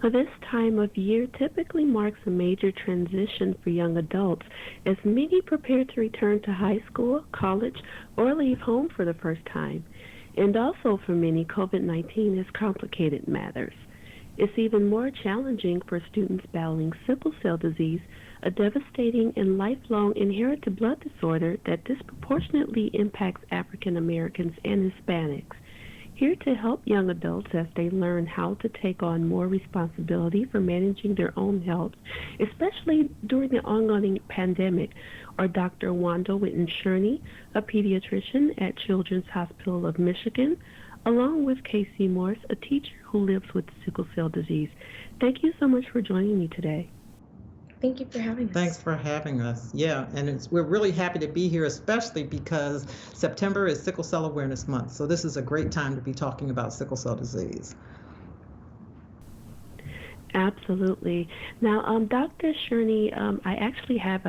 Well, this time of year typically marks a major transition for young adults as many prepare to return to high school, college, or leave home for the first time. And also for many, COVID-19 has complicated matters. It's even more challenging for students battling sickle cell disease, a devastating and lifelong inherited blood disorder that disproportionately impacts African Americans and Hispanics. Here to help young adults as they learn how to take on more responsibility for managing their own health, especially during the ongoing pandemic, are Dr. Wanda Whitten-Shurney, a pediatrician at Children's Hospital of Michigan, along with KC Morse, a teacher who lives with sickle cell disease. Thank you so much for joining me today. Thank you for having us. Thanks for having us. Yeah, and we're really happy to be here, especially because September is Sickle Cell Awareness Month. So this is a great time to be talking about sickle cell disease. Absolutely. Now, Dr. Shurney, I actually have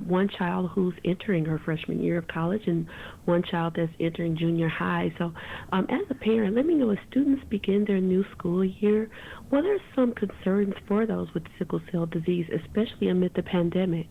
one child who's entering her freshman year of college and one child that's entering junior high. So as a parent, let me know, as students begin their new school year, what are some concerns for those with sickle cell disease, especially amid the pandemic?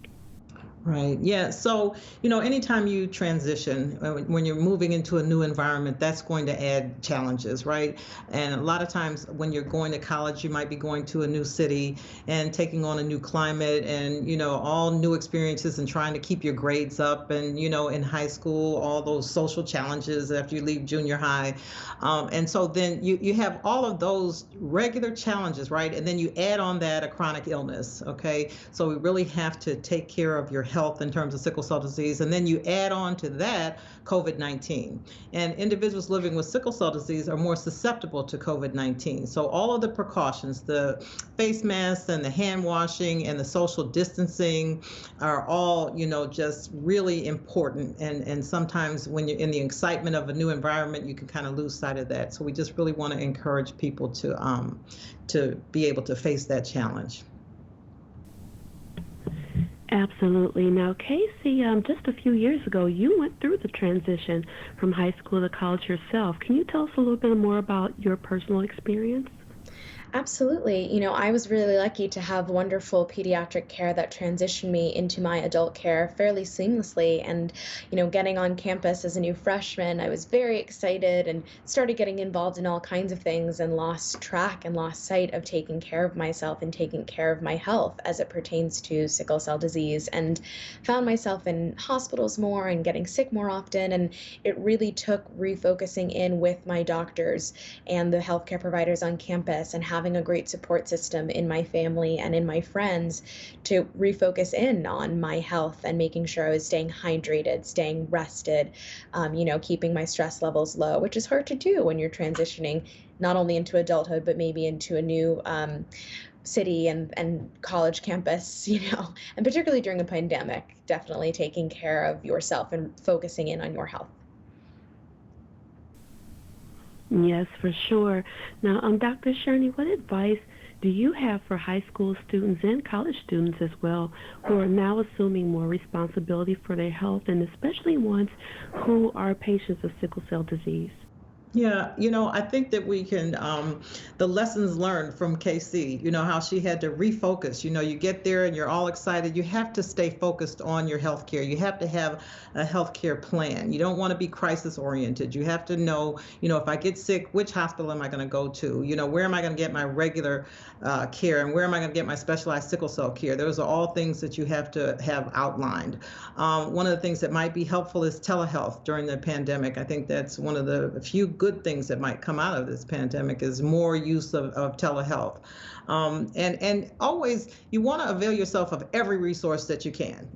Right. Yeah. So, anytime you transition, when you're moving into a new environment, that's going to add challenges, right? And a lot of times when you're going to college, you might be going to a new city and taking on a new climate and, all new experiences and trying to keep your grades up. And, in high school, all those social challenges after you leave junior high. And so then you have all of those regular challenges, right? And then you add on that a chronic illness. Okay. So we really have to take care of your health in terms of sickle cell disease. And then you add on to that COVID-19. And individuals living with sickle cell disease are more susceptible to COVID-19. So all of the precautions, the face masks and the hand washing and the social distancing are all, just really important. And sometimes when you're in the excitement of a new environment, you can kind of lose sight of that. So we just really want to encourage people to be able to face that challenge. Absolutely. Now, Casey, just a few years ago, you went through the transition from high school to college yourself. Can you tell us a little bit more about your personal experience? Absolutely. I was really lucky to have wonderful pediatric care that transitioned me into my adult care fairly seamlessly. And, getting on campus as a new freshman, I was very excited and started getting involved in all kinds of things and lost track and lost sight of taking care of myself and taking care of my health as it pertains to sickle cell disease, and found myself in hospitals more and getting sick more often. And it really took refocusing in with my doctors and the healthcare providers on campus and having a great support system in my family and in my friends to refocus in on my health and making sure I was staying hydrated, staying rested, keeping my stress levels low, which is hard to do when you're transitioning not only into adulthood, but maybe into a new city and college campus, and particularly during a pandemic, definitely taking care of yourself and focusing in on your health. Yes, for sure. Now, Dr. Shurney, what advice do you have for high school students and college students as well who are now assuming more responsibility for their health, and especially ones who are patients of sickle cell disease? Yeah, I think that we can, the lessons learned from KC, how she had to refocus. You get there and you're all excited. You have to stay focused on your health care. You have to have a health care plan. You don't want to be crisis oriented. You have to know, if I get sick, which hospital am I going to go to? Where am I going to get my regular care, and where am I going to get my specialized sickle cell care? Those are all things that you have to have outlined. One of the things that might be helpful is telehealth during the pandemic. I think that's one of the few good things that might come out of this pandemic is more use of telehealth. And always you want to avail yourself of every resource that you can,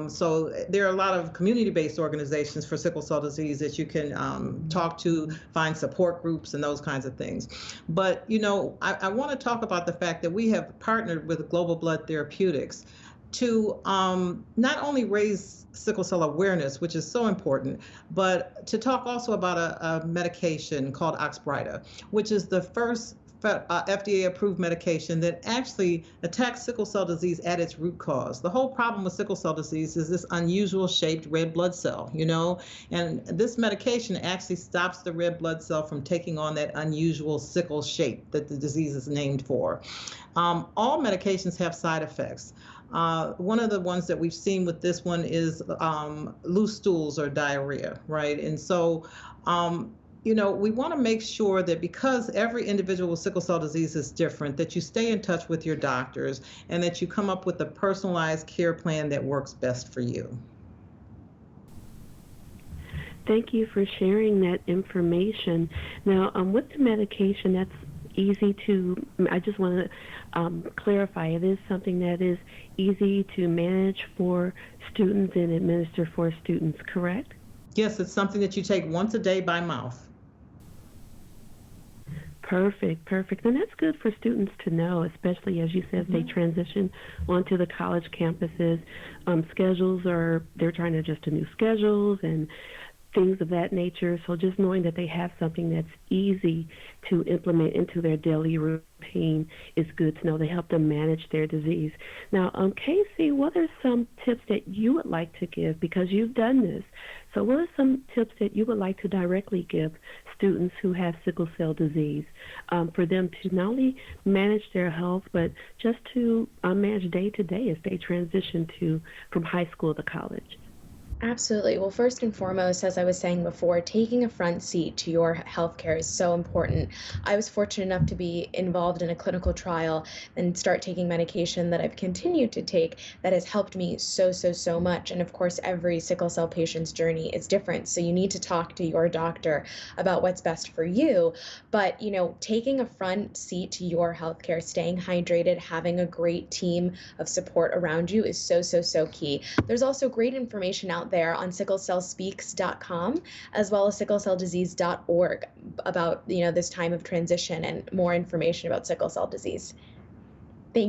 so there are a lot of community-based organizations for sickle cell disease that you can talk to, find support groups and those kinds of things. But, I want to talk about the fact that we have partnered with Global Blood Therapeutics to not only raise sickle cell awareness, which is so important, but to talk also about a medication called Oxbryta, which is the first FDA-approved medication that actually attacks sickle cell disease at its root cause. The whole problem with sickle cell disease is this unusual shaped red blood cell, and this medication actually stops the red blood cell from taking on that unusual sickle shape that the disease is named for. All medications have side effects. One of the ones that we've seen with this one is loose stools or diarrhea, right? And so, we want to make sure that because every individual with sickle cell disease is different, that you stay in touch with your doctors and that you come up with a personalized care plan that works best for you. Thank you for sharing that information. Now, with the medication, that's easy to, I just want to clarify, it is something that is easy to manage for students and administer for students, correct? Yes, it's something that you take once a day by mouth. Perfect. And that's good for students to know, especially as you said, they transition onto the college campuses. They're trying to adjust to new schedules and things of that nature. So just knowing that they have something that's easy to implement into their daily routine is good to know. They help them manage their disease. Now, Casey, what are some tips that you would like to give, because you've done this? So what are some tips that you would like to directly give students who have sickle cell disease for them to not only manage their health, but just to manage day to day as they transition from high school to college? Absolutely. Well, first and foremost, as I was saying before, taking a front seat to your healthcare is so important. I was fortunate enough to be involved in a clinical trial and start taking medication that I've continued to take that has helped me so much. And of course, every sickle cell patient's journey is different. So you need to talk to your doctor about what's best for you. But, taking a front seat to your healthcare, staying hydrated, having a great team of support around you is so key. There's also great information out there on sicklecellspeaks.com as well as sicklecelldisease.org about this time of transition and more information about sickle cell disease.